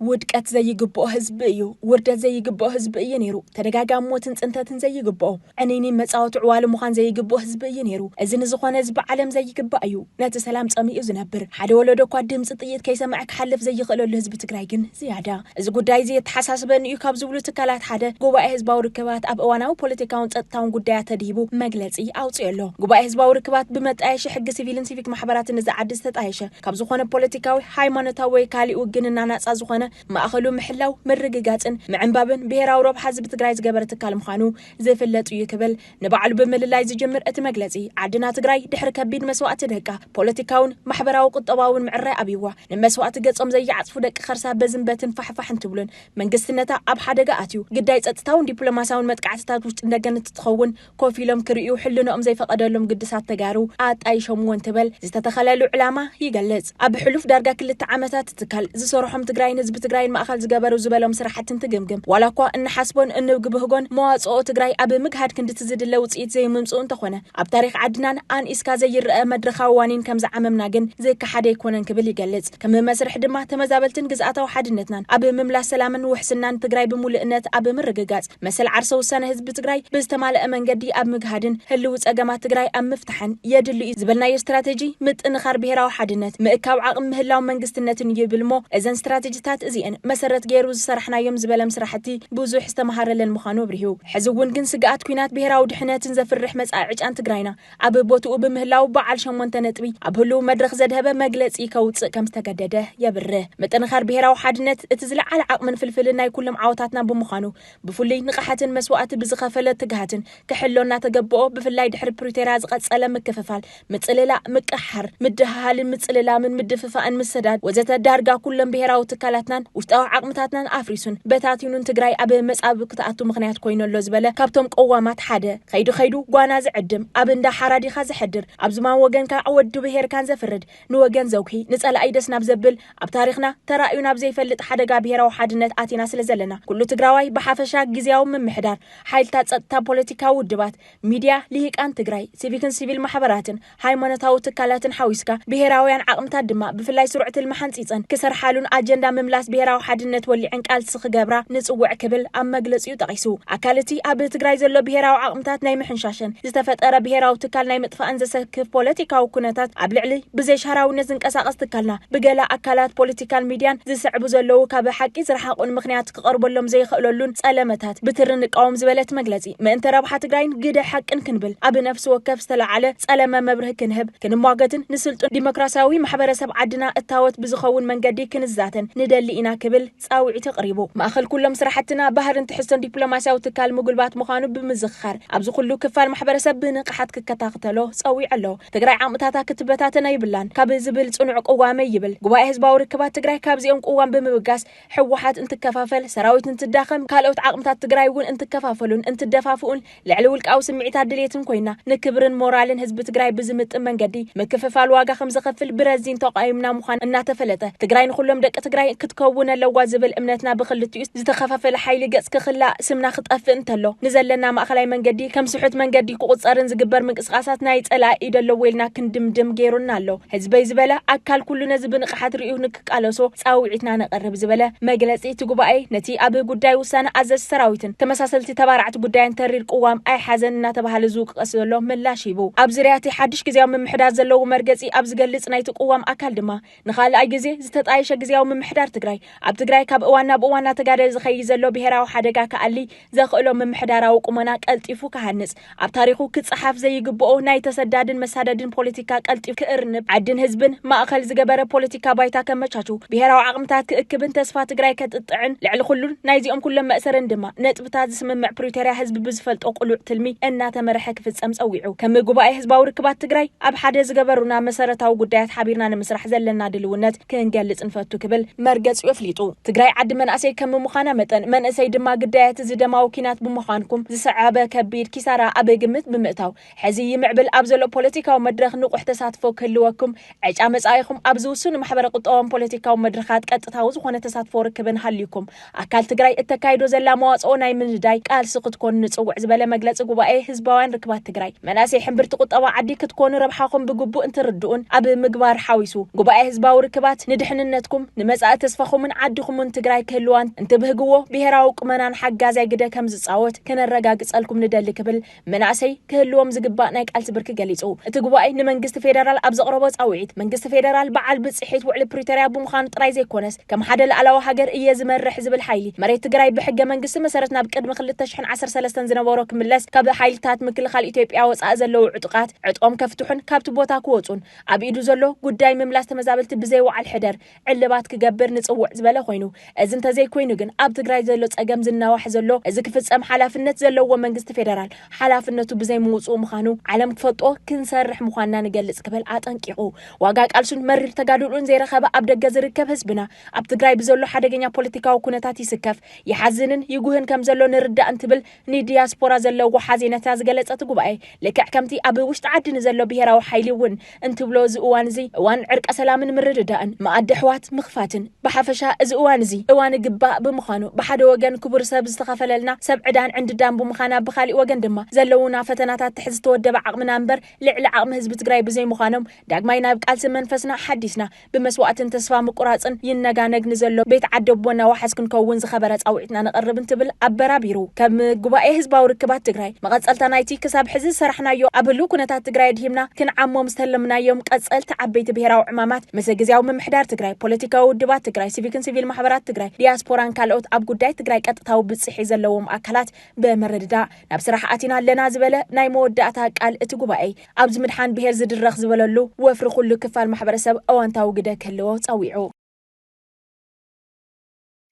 ውድቀት ዘይግብኦ ህዝብ እዩ ውርደት ዘይግብኦ ህዝብ እዩ ነይሩ ተደጋጋሞትን ጽንተትን ዘይግብኦ ዕኔኒ መጻወት ዕዋል ምዃን ዘይግብኦ ህዝብ እዩ ነይሩ እዚ ንዝኾነ ህዝቢ ዓለም ዘይግብኦ እዩ ነቲ ሰላም ጸሚኡ ዝነብር ሓደ ወለዶ እኳ ድምጽ ጥይት ከይሰማዕ ክሓልፍ ዘይኽእለሉ ህዝቢ ትግራይ ግን ዝያዳ እዚ ጉዳይ እዚ የተሓሳስበን እዩ ካብ ዝብሉ ትካላት ሓደ ጉባኤ ህዝባዊ ርክባት ኣብ እዋናዊ ፖለቲካውን ጸጥታውን ጉዳያት ተዲሂቡ መግለጺ ኣውጽየሎ ጉባኤ ህዝባዊ ርክባት ብመጣየሽ ሕጊ ሲቪልን ሲቪክ ማሕበራትን ዝዓድስ ተጣየሸ ካብ ዝኾነ ፖለቲካዊ ሃይማኖታዊ ወይ ካሊእ ውግንና ናጻ ዝኾነ ማእኸሉ ምሕላው ምርግጋጽን ምዕንባብን ብሄራዊ ረብሓ ህዝቢ ትግራይ ዝገበረ ትካል ምዃኑ ዝፍለጥ እዩ ክብል ንባዕሉ ብምልላይ ዝጅምር እቲ መግለጺ ዓድና ትግራይ ድሕሪ ከቢድ መስዋዕቲ ደቃ ፖለቲካውን ማሕበራዊ ቁጠባውን ምዕራይ ኣብይዋ ንመስዋዕቲ ገጾም ዘይዓጽፉ ደቂ ኸርሳ በዝንበትን ፋሕፋሕን ትብሉን መንግስትነታ ኣብ ሓደጋ ኣትዩ ግዳይ ጸጥታውን ዲፕሎማስያውን መጥቃዕትታት ውሽጢ እንደገነት ትኸውን ኮፍ ኢሎም ክርእዩ ሕልንኦም ዘይፈቐደሎም ግድሳት ተጋሩ ኣጣይሾምዎን ትብል ዝተተኸለሉ ዕላማ ይገልጽ ኣብ ሕሉፍ ዳርጋ 2 ዓመታት ትካል ዝሰርሖም ትግራይን ህዝቢ ትግራይን ማእኸል ዝገበሩ ዝበሎም ስራሕትን ትግምግም ዋላ እኳ እንሓስቦን እንግብህጎን መዋጽኦ ትግራይ ኣብ ምግሃድ ክንዲ ትዝድለ ውጽኢት ዘይምምጽኡ እንተኾነ ኣብ ታሪክ ዓድናን ኣንኢስካ ዘይርአ መድረኻዊ ዋኒን ከም ዝዓመምና ግን ዘይከሓደ ይኮነን ክብል ይገልጽ ከም መስርሕ ድማ ተመዛበልትን ግዝኣታዊ ሓድነትናን ኣብ ምምላስ ሰላምን ውሕስናን ትግራይ ብምሉእነት ኣብ ምርግጋጽ መሰል ዓርሰ ውሳነ ህዝቢ ትግራይ ብዝተማልአ መንገዲ ኣብ ምግሃድን ህልው ጸገማት ትግራይ ኣብ ምፍታሕን የድሉ እዩ ዝብልናዮ ስትራቴጂ ምጥንኻር ብሄራዊ ሓድነት ምእካብ ዓቕሚ ምህላው መንግስትነትን ይብልሞ እዘን ስትራቴጂታት እዚአን መሰረት ገይሩ ዝሰርሕናዮም ዝበለም ስራሕቲ ብዙሕ ዝተመሃረለን ምዃኑ ብሪሁ ሕዚ እውን ግን ስግኣት ኩናት ብሄራዊ ድሕነትን ዘፍርሕ መጻኢ ዕጫን ትግራይና ኣብ ቦትኡ ብምህላው በዓል 8 ነጥቢ ኣብ ህልው መድረኽ ዘድሀበ መግለጺ ከውፅእ ከም ዝተገደደ የብርህ ምጥንኻር ብሄራዊ ሓድነት እቲ ዝለዓለ ዓቕምን ፍልፍልን ናይ ኩሎም ዓወታትና ብምዃኑ ብፍሉይ ንቕሓትን መስዋዕቲ ብዝኸፈለ ትግሃትን ክሕሎና ተገብኦ ብፍላይ ድሕሪ ፕሪቶሪያ ዝቐጸለ ምክፍፋል ምጽልላእ ምቅሓር ምድሃሃልን ምጽልላምን ምድፍፋእን ምሰዳድ ወዘተ ዳርጋ ኩሎም ብሄራዊ ትካላትናን ውሽጣዊ ዓቕምታትናን ኣፍሪሱን በታቲኑን ትግራይ ኣብ መጻብ ክትኣቱ ምኽንያት ኮይነሎ ዝበለ ካብቶም ቀዋማት ሓደ ከይዱ ጓና ዝዕድም ኣብ እንዳ ሓራዲኻ ዝሕድር ኣብ ዝማን ወገንካ ወዲ ብሄርካን ዘፍርድ ንወገን ዘውኪ ንጸላኢ ደስ ናብ ዘብል ኣብ ታሪኽና ተራእዩ ናብ ዘይፈልጥ ሓደጋ ብሄራዊ ሓድነት ኣቲና ስለ ዘለና ኩሉ ትግራዋይ ብሓፈሻ ግዝያዊ ምምሕዳር ሓይልታት ጸጥታ ፖለቲካዊ ውድባት ሚድያ ልሂቃን ትግራይ ሲቪክን ሲቪል ማሕበራትን ሃይማኖታዊ ትካላትን ሓዊስካ ብሄራውያን ዓቕምታት ድማ ብፍላይ ስሩዕ ትልሚ ሓንፂፀን ክሰርሓሉን ኣጀንዳ ምምላስ ብሄራዊ ሓድነት ወሊዕን ቃልሲ ክገብራ ንጽውዕ ክብል ኣብ መግለጺኡ ጠቒሱ ኣካልቲ ኣብ ትግራይ ዘሎ ብሄራዊ ዓቕምታት ናይ ምሕንሻሽን ዝተፈጠረ ብሄራዊ ትካል ናይ ምጥፋእን ዘሰክፍ ፖለቲካዊ ኩነታት ኣብ ልዕሊ ብዘይሻራውነት ዝንቀሳቐስ ትካልና ብገላ ኣካላት ፖለቲካል ሚድያን ዝስዕቡ ዘለዉ ካብ ሓቂ ዝረሓቑን ምኽንያት ክቐርበሎም ዘይኽእለሉን ጸለመታት ብትሪ ንቃወም ዝበለት መግለጺ ምእንተ ረብሓ ትግራይን ግደ ሓቅን ክንብል ኣብ ነፍሲ ወከፍ ዝተለዓለ ጸለመ መብርህ ክንህብ ክንሟገትን ንስልጡን ዲሞክራሲያዊ ማሕበረሰብ ዓድና እታወት ብዝኸውን መንገዲ ክንዛተን ንደሊ ኢና ክብል ጻውዒት ቀሪቡ ማእኸል ኩሎም ስራሕትና ባህርን ትሕዝቶን ዲፕሎማስያዊ ትካል ምጉልባት ምዃኑ ብምዝኽኻር ኣብዚ ኩሉ ክፋል ማሕበረሰብ ብንቕሓት ክከታተሎ ጸዊዕ ኣሎ ትግራይ ዓቕምታታ ክትበታተና ይብላን ካብ ዝብል ጽኑዕ ቅዋመ ይብል ጉባኤ ህዝባዊ ርክባት ትግራይ ካብዚኦም ቅዋም ብምብጋስ ሕወሓት እንትከፋፈል ሰራዊት እንትዳኸም ካልኦት ዓቕምታት ትግራይ እውን እንትከፋፈሉን እንትደፋፍኡን ልዕሊ ውልቃዊ ስምዒታት ድሌትን ኮይና ንክብርን ሞራልን ህዝቢ ትግራይ ብዝምጥን መንገዲ ምክፍፋል ዋጋ ከም ዝኸፍል ብረዚን ተቃይምና ምዃን እናተፈለጠ ትግራይ ንኩሎም ደቂ ትግራይ ክትከውን ኣለዋ ዝብል እምነትና ብክልቲኡ ዝተኸፋፈለ ሓይሊ ገጽ ክኽላእ ስምና ክጠፍእ እንተሎ ንዘለና ማእኸላይ መንገዲ ከም ስሑት መንገዲ ክቁጸርን ዝግበር ምንቅስቓሳት ናይ ጸላኢ ደለዎ ኢልና ክንድምድም ገይሩና ኣሎ ህዝበይ ዝበለ ኣካል ኩሉ ነዚ ብንቕሓት ርእዩ ንክቃለሶ ጻውዒትና ነቐርብ ዝበለ መግለጺ እቲ ጉባኤ ነቲ ኣብ ጉዳይ ውሳነ ኣዘዝ ሰራዊትን ተመሳሰልቲ ተባራዕቲ ጉዳይን ተሪር ቅዋም ኣይሓዘን እናተባሃለ ዝውቅስ ዘሎ ምላሽ ሂቡ ኣብ ዙርያቲ ሓድሽ ግዝያዊ ምምሕዳር ዘለዎ መርገጺ ኣብ ዝገልጽ ናይቲ ቅዋም ኣካል ድማ ንኻልኣይ ግዜ ዝተጣየሸ ግዝያዊ ምምሕዳር ትግራይ ኣብ ትግራይ ካብ እዋን ናብ እዋን ተጋደል ዝኸይድ ዘሎ ብሄራዊ ሓደጋ ከኣሊ ዘኽእሎ ምምሕዳራዊ ቁመና ቀልጢፉ ክሃንጽ ኣብ ታሪኹ ክጽሓፍ ዘይግብኦ ናይ ተሰዳድን መሳደድን ፖለቲካ ቀልጢፉ ክእርንብ ዓድን ህዝብን ማእኸል ዝገበረ ፖለቲካ ባይታ ከመቻቹ ብሄራዊ ዓቕምታት ክእክብን ተስፋ ትግራይ ከጥጥዕን ልዕሊ ኩሉን ናይዚኦም ኩሎም መእሰርን ድማ ነጥብታት ዝስምምዕ ፕሪቶሪያ ህዝቢ ብዝፈልጦ ቁሉዕ ትልሚ እናተመርሐ ክፍጸም ጸዊዑ ከም ጉባኤ ህዝባዊ ርክባት ትግራይ ኣብ ሓደ ዝገበሩና መሰረታዊ ጉዳያት ሓቢርና ንምስራሕ ዘለና ድልውነት ክንገልጽ ንፈቱ ክብል መርገጽ ይፍሊጡ ትግራይ ዓዲ መንእሰይ ከም ምዃና መጠን መንእሰይ ድማ ግዳያት ዝደማው ኪናት ብምዃንኩም ዝሰዓበ ከቢድ ኪሳራ ኣብ ግምት ብምእታው ሕዚ ይምዕብል ኣብ ዘሎ ፖለቲካዊ መድረኽ ንቑሕ ተሳትፎ ክህልወኩም ዕጫ መጻኢኹም ኣብ ዝውስኑ ማሕበረ ቁጠባዊ ፖለቲካዊ መድረኻት ቀጥታዊ ዝኾነ ተሳትፎ ርክብን ሃልዩኩም ኣካል ትግራይ እተካይዶ ዘላ መዋጽኦ ናይ ምንዳይ ቃልሲ ክትኮኑ ንጽውዕ ዝበለ መግለጺ ጉባኤ ህዝባውያን ርክባት ትግራይ መንእሰይ ሕምብርቲ ቁጠባ ዓዲ ክትኮኑ ረብሓኹም ብግቡእ እንትርድኡን ኣብ ምግባር ሓዊሱ ጉባኤ ህዝባዊ ርክባት ንድሕንነትኩም ንመጻኢ ተስፋኹም هداخمن عدخمن تجراي كهلوان انتبهجوا بهراو قمنان حجازي جدا كم زصاوت كنا الرجاج سألكم ندل كبل منعسي كهلوم زجبا نايك ألتبرك جاليسو تجوا إن منجست فيدرال أبز قربات أوعيد منجست فيدرال بعل بتصحيت وعلى بريتريا بمخان ترايزي كونس كم حدا العلاوة حجر إيه زمر حزب الحيلي مريت تجراي بحجة منجست مسارتنا بقدم خلت تشحن 10 سلسلة زنبورك ملس كب حيل تات مكل خال إثيوبيا وسأزلوا عتقات عتقام كفتحن كابت بوتا كوتون أبيدو زلوا قداي مملاس تمزابلت بزي وعلى الحدر علبات كجبر نتصوع زبالة خوينو إذن تزي كوينو جن أب تجراي زلوا تأجم زنا وحزلوا إذا كفت أم حلافنة زلوا ومنجست فيدرال حلافنته بزي موصو مخانو علم كفتو كنسرح مخاننا نجلس قبل أتنكيو واقعك ألشون مرر تقالون زي رخبة أبدا جزر كف حزبنا أب تجراي بزلوا حدا جنيا بوليتيكا وكونتاتي سكف يحزنن يجوهن كم زلوا نرد أنتبل ني دياسبورا زلوا وحزينة تازجلت أتجوبعي لك حكمتي أبي وش تعد نزلوا بهرا وحيلون أنتبلو زوان زي وان عرق أسلام من ردان ما أدحوات مخفاتن بحفشة زوان زي وان جباء بمخانو بحد وجن كبر سب استخفل لنا سبع دان عند دام بمخانا بخالي وجن دما زلونا فتنات تحز تودع عقم نامبر لعل عقم حزب تجراي بزي مخانم داق ما ينابق ألس منفسنا حديثنا بمسوقة تسفى مقراصن ينجانج نزلوا بيت عدبونا وحس كنكون زخبرات أوعتنا نقرب انتبل أبرابيرو كم جباء حزب وركبات تجراي ما قد سألت نايتي كسب حزب سرحنا يو قبلو كنتات تجراي دهمنا كن عمو مستلمنا يوم قد سألت عبيت بهرا وعمامات مسجزياو من محدار تجراي بوليتيكا ودبات تجراي سيفيل محبرات تجراي دياسبوران كالوت أب قداي تجراي قطعوا بتصحي زلوهم أكلات بمرددا نبصراحة أتينا لنا زبالة ناي مودعتها قال اتقبعي أبز مدحان بهر زد الرخ زباللو وفرخوا له كفال محبر سب أو أنتاو قدا كلوا تصويعوا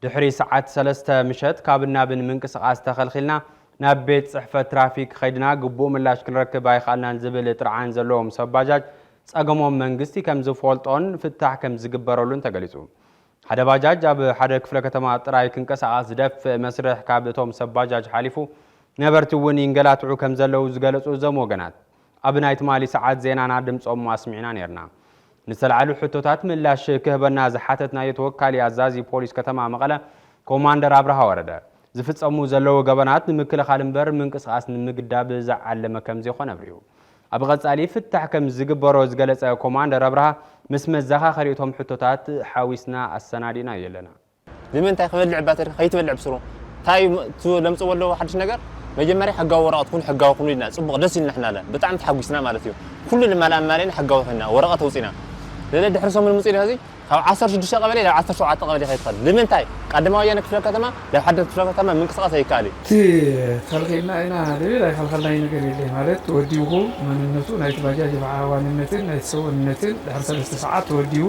دحري ساعات 3 مشت كابنا بن منقسقاس تخلخلنا ናብ ቤት ጽሕፈት ትራፊክ ኸይድና ግቡእ ምላሽ ክንረክብ ኣይከኣልናን ዝብል ጥርዓን ዘለዎም ሰባጃጅ ጸገሞም መንግስቲ ከም ዝፈልጦን ፍታሕ ከም ዝግበረሉን ተገሊጹ ሓደ ባጃጅ ኣብ ሓደ ክፍለ ከተማ ጥራይ ክንቀሳቐስ ዝደፍእ መስርሕ ካብ እቶም ሰባጃጅ ሓሊፉ ነበርቲ እውን ይንገላትዑ ከም ዘለው ዝገለጹ እዞም ወገናት ኣብ ናይ ትማሊ ሰዓት ዜናና ድምፆም ኣስሚዕና ነርና ንዝተለዓሉ ሕቶታት ምላሽ ክህበና ዝሓተትናዮ ተወካሊ ኣዛዚ ፖሊስ ከተማ መቐለ ኮማንደር ኣብርሃ ወረደ ዝፍጸሙ ዘለው ገበናት ንምክልኻል እምበር ምንቅስቓስ ንምግዳብ ዝዓለመ ከም ዘይኾነ ኣብርዩ ኣብ ቀጻሊ ፍታሕ ከም ዝግበሮ ዝገለጸ ኮማንደር ኣብርሃ ምስ መዘኻኸሪቶም ሕቶታት ሓዊስና ኣሰናዲና የለና ንምንታይ ክበልዕ ባትሪ ከይትበልዕ ብስሩ ታይ ለምጽ ወለው ሓድሽ ነገር መጀመርያ ሕጋዊ ወረቐት ኩን ሕጋዊ ኩን ኢልና ጽቡቕ ደስ ኢልና ሕናለ ብጣዕሚ ተሓጉስና ማለት እዩ ኩሉ ንማላማልና ሕጋዊ ኮይና ወረቐት ተውፂና ለለ ድሕርሶም ንምጽኢና እዚ ካብ 16 ቀበሌ ናብ 17 ቀበሌ ከይትኸል ንምንታይ ቀዳማዊ ወያነ ክፍለ ከተማ ናብ ሓደ ክፍለ ከተማ ምንቅስቓስ ኣይከኣል እቲ ተልኺልና ኢና ልብል ኣይከልኸልናይ ነገር የለ ማለት ተወዲቡ መንነቱ ናይቲ ባጃጅ ብዓዋንነትን ናይቲ ሰውነትን ድሕሪ 3 ሰዓት ተወዲቡ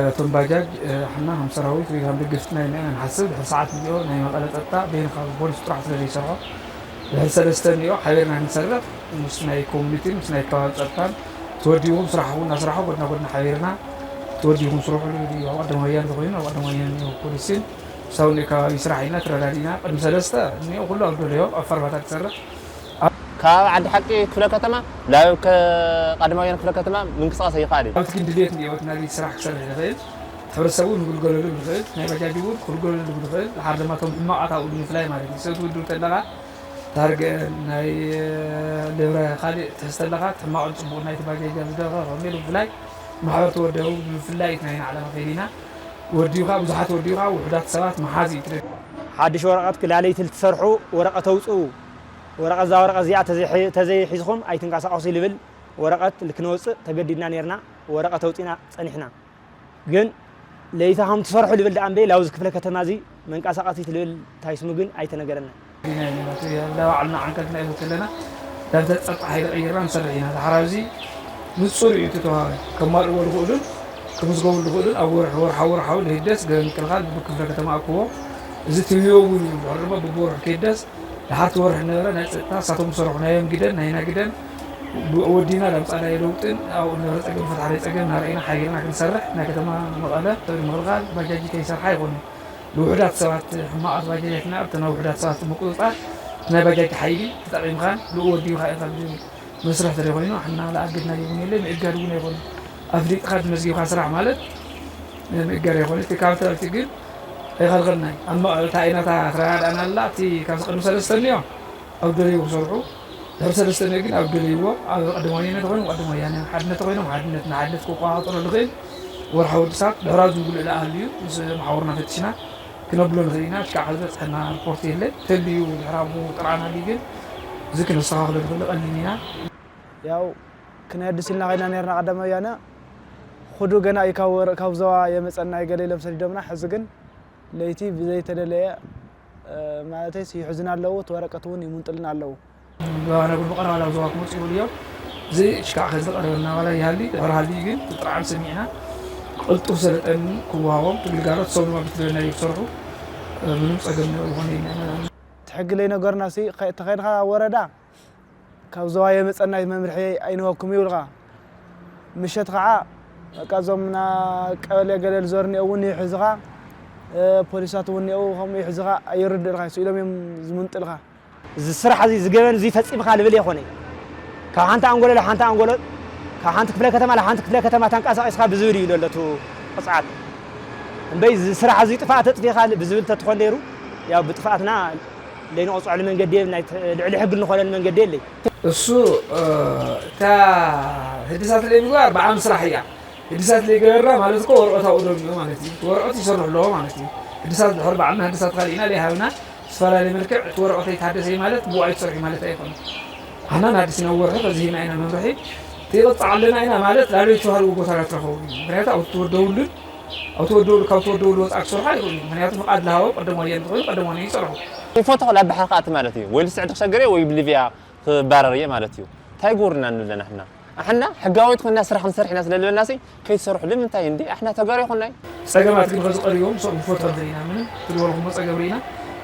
እቶም ባጃጅ ሓና ከም ሰራዊት ወይ ከም ደገፍትና ኢና ንሓስብ ድሕሪ ሰዓት እዚኦ ናይ መቐለ ፀጥታ በይን ካብ ፖሊስ ጥራሕ ስለዘይሰርሖ ድሕሪ 3 እኒኦ ሓቢርና ክንሰርሕ ምስ ናይ ኮሚኒቲ ምስ ናይ ከባቢ ፀጥታን ተወዲቦም ስራሕ እውን እናስራሑ ጎድና ሓቢርና توديهم سروح لي وقدم ويان تقولين وقدم ويان بوليسين سووا كا يسرحينا تردادينا قد مسلسته إني أقول له أقول له أفر بتاعك سر كعد حكي كل كتمة لا قدم ويان كل كتمة من قصاص هي قادي أو تكين دليل إني وقت نادي سرح سر الخيل تفرسون نقول له الخيل نبي جايبون نقول له الخيل لحد ما تم ما أعطوا إني فلاي ما أدري سووا دول تلاقى تارج ناي لورا خالي تستلاقى ما قلت بقول ناي تبغى جايب ده غميل فلاي محاولت وديه بالفلايت ناينا على مخيلنا وديوها بزحات وديوها وحدات سوات محازي حادش ورقات كلاليت تسرحوا ورقة توصوا ورقة زا ورقة زيعة تزي حزخم أي تنقاس عصي لبل ورقة الكنوس تبدينا نيرنا ورقة توصينا صنحنا جن ليتهم تسرحوا لبل دعم بي لوز كفلة كتمازي من قاس عصي لبل تايسمو جن أي تنقرنا لا وعلنا عنك كنا كلنا لا تتقطع هاي الأيران سرعين هذا حرازي نصور يتوها كمال أول خودن كمسقول الخودن أول حور هيدس قال كالغال بكفر كتما أقوى زت اليوم والربا ببور كيدس لحد ور إحنا ناس ساتهم صرفنا يوم جدا هنا جدا ودينا لمس على يلوتن أو نرد أجمع فتح عليه أجمع نارينا حاجنا كنسرح نكتما مغالة مغال بجاجي كيسر حي غني لوحدات سوات ما أربعة إحنا أبتنا وحدات سوات مقطعات نبجاجي حيلي تتعلم خان لو ودي خايف مسرح تريقونينو حنا لا أجدنا يقولون لي مئجارون يقول أفريقيا خد مسجي خسرع مالت مئجار يقول تكاوت تقول يخلقنا أما تاينا تراد أنا لا تي كان سقط مسلسلني أو دليل وصرحو مسلسلني يقول أو دليل أو أدوانينا تقولون وأدوانينا حدنا تقولون حدنا كوقا طول الغيل ورحوا دسات دهراز نقول إلى أهليو بس محاورنا فتشنا كنا بلون غينا كعادة إحنا ريبورتي اللي تبيو الحرامو طلعنا ليجن ذكر الصراحة اللي قلنا ያው ክነድስልና غينا نيرنا قدام ያና خدو ገና ይካወር ካብዘዋ የመጸና ይገለ ለምሰል ደምና ሕዝግን ለይቲ ብዘይ ተደለየ ማለትስ ይሕዝና አለው ተወረቀቱን ይሙንጥልና አለው وانا اقول بقرا على زواك موت يقول اليوم زي اشكاع خزق قررنا ولا يهلي هالي ግን ጥራን ሰሚዕና قلت سلطن كواهم تلقارات صوب ما بتلنا يفسروا ምንም ጸገም ነው ሆነ تحقلي ነገርና ሲ ተኸይድኻ ወረዳ ካብዘዋ የመጸናይ መምርሒ አይነወኩም ይውልኻ ምሸት ከዓ ቃዞምና ቀበሌ ገለል ዞርኒ እውን ይሕዝኻ ፖሊሳት እውን ከም ይሕዝኻ አይርድልኻ ሲሎም ዝምንጥልኻ ዝስራሕ እዚ ዝገበን እዚ ፈጺምኻ ልብል ይኾነ ካብ ሓንቲ አንጎሎ ለሓንቲ አንጎሎ ካብ ሓንቲ ክፍለ ከተማ ለሓንቲ ክፍለ ከተማ ተንቀሳቒስካ ብዝብል እዩ ለለቱ ቅፅዓት እምበይ ዝስራሕ እዚ ጥፋኣት ተጥፊኻ ብዝብል ተትኾን ነይሩ ያው ብጥፋኣትና ለይንቆፅዖ መንገዲ ናይ ልዕሊ ሕግ ንኾነን መንገዲ የለይ እሱ ታ ህድሳት ላይ ምግባር በዓም ስራሕ እያ ህድሳት ላይ ገበራ ማለት እኮ ወረቀት አውደም ነው ማለት እዩ ወረቀት ይሰርሕሎ ማለት እዩ ህድሳት ድሕር በዓልና ህድሳት ካሊእና ለይሃብና ስፈላለይ መልክዕ ወረቀት ይታደሰ ማለት ብዋይ ትሰርሒ ማለት ኣይኮነን ኣና ናዲስ ነወርሕ በዚህ ኢና ኢና መምርሒ ትይቕፅዓለና ኢና ማለት ላሎይ ተባሃሉ ቦታታት ረኸቡ ምክንያቱ ኣብ ትወደውሉን ኣብ ትወደውሉ ካብ ትወደውሉ ወፃእ ክሰርሑ ኣይኽእሉ ምክንያቱ ፍቃድ ዝሃቦ ቀደሞ እየ እንትኽእሉ ቀደሞ እየ ይሰርሑ ፎቶ لا بحرقات مالتي ويل سعد خشجري وي بليفيا بارريه مالتي تاي غورنا نلنا احنا حقاويت كنا سرح نسرح ناس للناسي كي يسرح لمن تاي اندي احنا تغاري كنا سغمات كن خزق اليوم صوب فوتو دينا من تلورهم مصغبرينا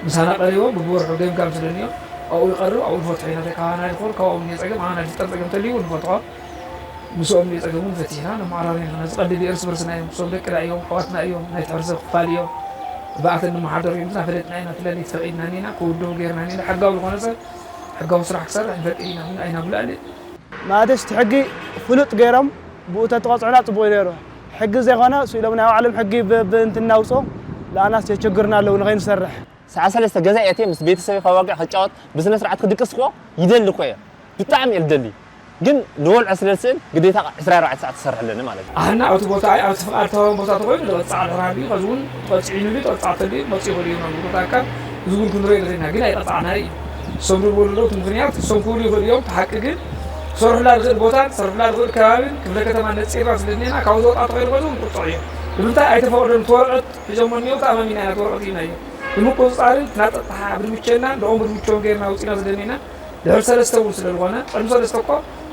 مسانا قريو ببور حديم كام سدنيو او يقرب او فوتو هنا كانا يدخل كاو من يصغم انا تطقم تليو الفوتو مسوم يصغمون فتينا نمعرارين نزقد دي ارس برسنا مسوم دك رايو حواتنا ايوم نايتعرس خفاليو بعثن محاضر يمزنا فلتنا هنا فلاني تفقيدنا هنا كودو غيرنا هنا حقاو الخنصر حقاو سرح كسر فقينا هنا اينا بلالي ما دش تحقي فلوت غيرم بوتا تقصعنا طبو يرو حق زي غنا سيلمنا علم حقي بنت ناوصو لاناس يچغرنا لو نغين نسرح ساعه 3 جزائيتي مس بيتسوي خواقع حጫወት بزنه سرعت كدقسكو يدلكو بطعم يلدلي ግን ንወል ዓስለስን ግዴታ 24 ሰዓት ተሰርሕ ለና ማለት ነው አና አውቶ ቦታ አይ አውቶ ፍቃድ ተወን ቦታ ተቆይ ለወጻዕ ራቢ ከዙን ወጽዒኑ ሊ ተወጻዕተሊ መጽኢ ሆሊ ነው ቦታካ ዝጉን ክንሮ ይለና ግን አይቀጣናይ ሰምሩ ወልዶት ምክንያት ሰምኩሊ ሆሊዮም ተሐቅ ግን ሰርሕላ ዝል ቦታ ሰርሕላ ዝል ከባቢን ክፍለ ከተማ ነጽራ ስለኔና ካውዞ ወጣት ቆይ ነው ቁጥዕዩ ለምንታ አይተፈወደም ተወርቀት ጀመኒዮ ታማሚና ተወርቀት ይናይ ይምቆጻሪን ናጠጣ ብርምቸና ደኦም ብርምቸው ገርና ወጽና ስለኔና ለርሰለስተው ስለሆነ ቀምሰለስተቆ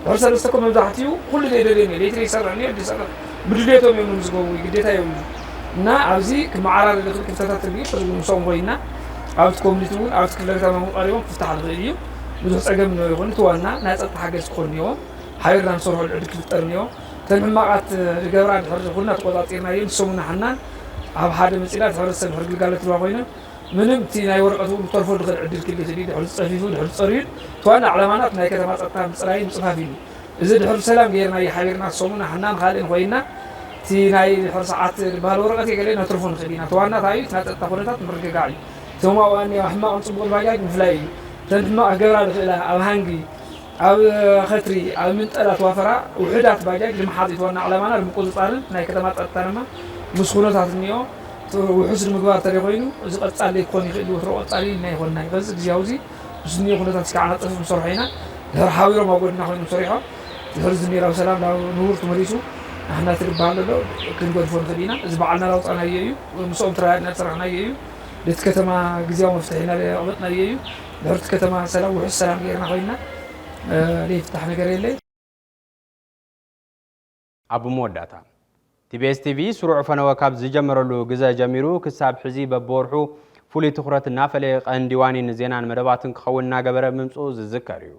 ወርሰለስተኮ መብዛሕቲው ሁሉ ለይደለኝ ለይትሪ ሰራኒ አዲሰራ ብድዴቶም የምን ዝገቡ ግዴታ የም እና ኣብዚ ከመዓራር ለክል ክፍተታት ልይ ፈዝጉም ሶም ኮይና ኣብት ኮሚኒቲውን ኣብት ክለታ መምቃሪዮም ፍታሕ ልይዩ ብዙ ጸገም ነው ይሆን ተዋና ናጸጥ ሓገዝ ኮንዮ ሃይራን ሰርሆ ልዕድ ክፍጠርኒዮ ተንማቃት ገብራ ድሕር ኩልና ተቆጣጢርና ይም ሶምና ሓናን ኣብ ሓደ መጽላ ተፈረሰን ሕርግልጋለት ኮይና ምንም ቲ ናይ ወረቀቱ ተርፎ ድኽል ዕድል ክልል ትዲ ድሕር ጸፊፉ ድሕር ጸሪድ ተዋና ዓላማናት ናይ ከተማ ጸጥታ ምጽራይ ምጽፋፍ እዩ እዚ ድሕር ሰላም ጌርና ይሓቢርና ሶሙና ሓናን ካልእን ኮይና ቲ ናይ ድሕር ሰዓት ባህል ወረቀት የገለና ተርፎ ንኽእሊና ተዋና ታዩ ናጸጥታ ኩነታት ምርግጋዕ እዩ ቶማ ዋኒ ሕማቅን ጽቡቅ ባጃጅ ምፍላይ እዩ ተንድማ ገብራ ልኽእላ ኣብ ሃንጊ ኣብ ኸትሪ ኣብ ምንጠላት ዋፈራ ውሕዳት ባጃጅ ልምሓጢት ዋና ዓላማና ንምቁፅጻርን ናይ ከተማ ጸጥታ ድማ ምስ ኩነታት እኒኦ وحسن مقبار تري خوينو إذا قد صار لي كوني خيلو وتروح صار لي ناي خونا بس جاوزي وسني خونا تسكعنا طفل مصرحينا هر حاويرو ما قلنا خونا مصرحة هرزني راو سلام راو نور تمريسو احنا تربان له كن قد فون خلينا إذا بعلنا راو طعنا ييو ومصوم ترانا ترحنا ييو لتكتما جزياو مفتحينا لأغلطنا ييو لهرت كتما سلام وحس سلام غيرنا خوينا ليه فتحنا قريلي أبو موداتا تبيس تي سرع فنوكاب زجمرلو غزا جميرو كساب حزي ببورحو فولي تخرت النافله قنديواني نزينان مدباتن كخونا غبره ممصو زذكريو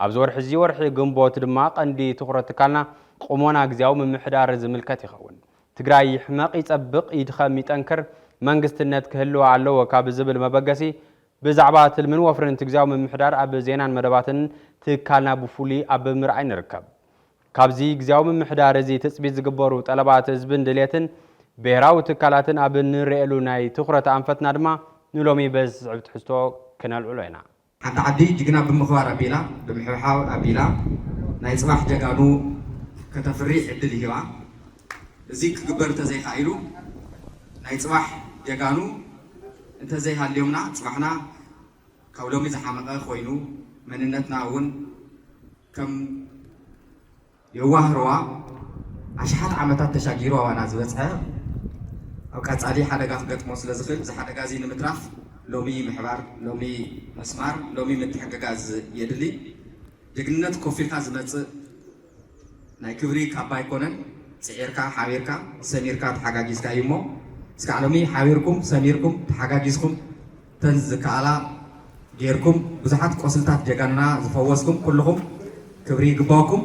ابزور حزي ورحي غنبوت دما قندي تخرت كالنا قومونا غزاو ممحدار زملكت يخون تግራይ حماق يطبق يدخم يطنكر መንግስትነት ክህልው አለው ወካብ ዝብል መበገሲ በዛዕባት ምን ወፍርን ትግዛው መምሕዳር አብ ዜናን መደባትን ትካልና ብፉሊ አብ ምርአይ ንርከብ ካብዚ ግዛው መምሕዳር እዚ ተጽቢት ዝግበሩ ጠለባት ህዝብን ድሌትን ብሔራዊ ትካላትን አብ ንርኤሉ ናይ ትኹረት አንፈትና ድማ ንሎሚ በዝዕብት ሕዝቶ ከናልዑሎ ኢና ሓንቲ ዓዲ ጅግና ብምኽባር አቢላ ብምሕብሓው አቢላ ናይ ጽባሕ ጀጋኑ ከተፍሪ ዕድል ይባ زي كجبر تزي خايلو ناي صباح جانو انت زي هاليومنا صباحنا كولومي زحمقه خوينو مننتنا ون كم يواهروا عشحات عمتات تشاجيروا وانا زبصها او قصالي حدغا فقطمو سلازخل ز حدغا زي نمتراف لومي محبار لومي مسمار لومي متحققاز يدلي جግንነት ኮፊልካ ዝመጽእ ናይ ክብሪ ካባ ይኮነን ጽዒርካ ሓቢርካ ሰሚርካ ተሓጋጊዝካ እዩ እሞ እስካዕ ሎሚ ሓቢርኩም ሰሚርኩም ተሓጋጊዝኩም ተን ዝከኣላ ጌርኩም ብዙሓት ቆስልታት ጀጋንና ዝፈወስኩም ኩልኩም ክብሪ ይግባኩም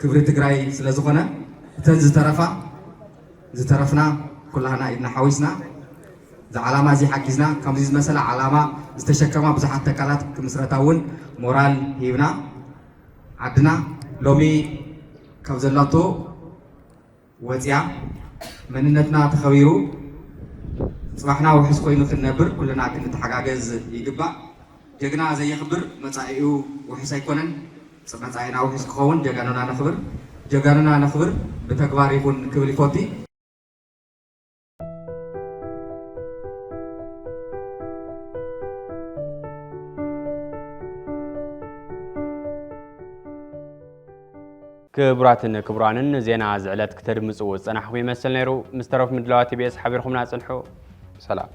ክብሪ ትግራይ ስለ ዝኾነ ተን ዝተረፍና ኩላህና ኢድና ሓዊስና ዝዓላማ እዚ ሓጊዝና ከምዚ ዝመሰለ ዓላማ ዝተሸከማ ብዙሓት ተካላት ክምስረታውን ሞራል ሂብና عدنا لومي كوزلاتو وزيا مننتنا تخويرو صباحنا وحس كوينو كنبر كلنا كنتحقاقز يقبع جاقنا زي يخبر مصايو وحس يكونن مصاينا وحس كخون جاقاننا نخبر بتكبار يكون كبلي فوتي كبراتن كبرانن زينا زعلت كتر مصوت صنحكم يمثل نيرو مسترف مدلواتي بيس حبيركم ناصنحو سلام